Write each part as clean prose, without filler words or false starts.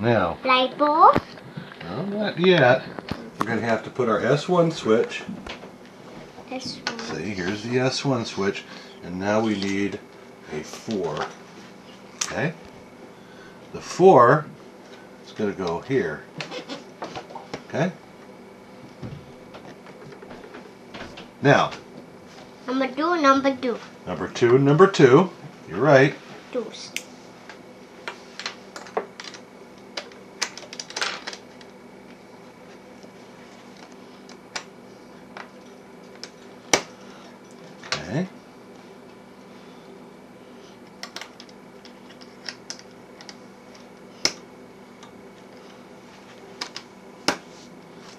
Now. Light bulb? No, not yet. We're going to have to put our S1 switch. S1. See, here's the S1 switch. And now we need a 4. Okay? The 4 is going to go here. Okay? Now. Number 2, number 2. Number 2 and number 2. You're right. Twos. Okay.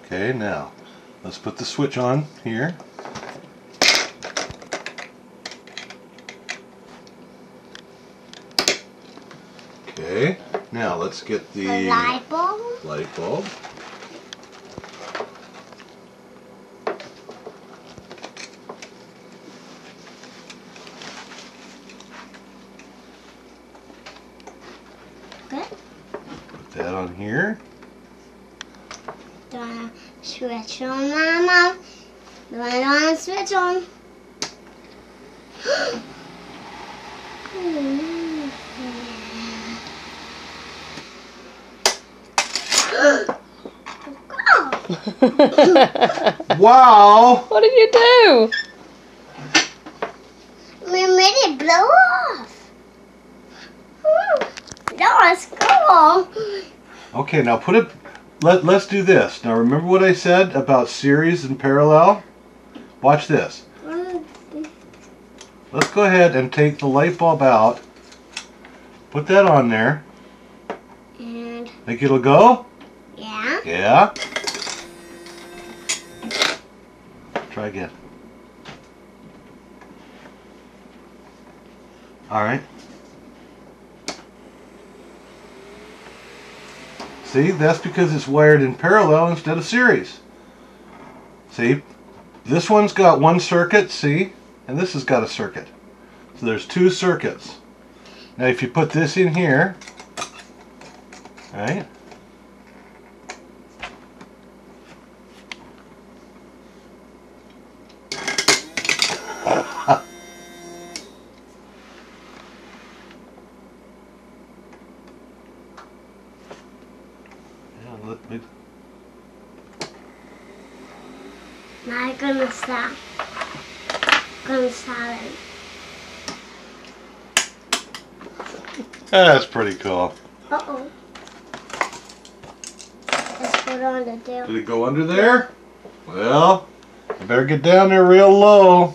Okay, now let's put the switch on here. Okay, now let's get the light bulb. Light bulb. Okay. Put that on here. The switch on, Mama. The switch on. Wow! What did you do? We made it blow off. That was cool. Okay, now put it. Let's do this. Now remember what I said about series and parallel? Watch this. Let's go ahead and take the light bulb out. Put that on there. And Think it'll go? yeah. Yeah. Try again. Alright. See, that's because it's wired in parallel instead of series. See, this one's got one circuit, see? And this has got a circuit. So there's 2 circuits. Now if you put this in here, right? Now I'm gonna stop. Gonna stop it. That's pretty cool. Uh-oh. Let's put on the tail. Did it go under there? Well, you better get down there real low.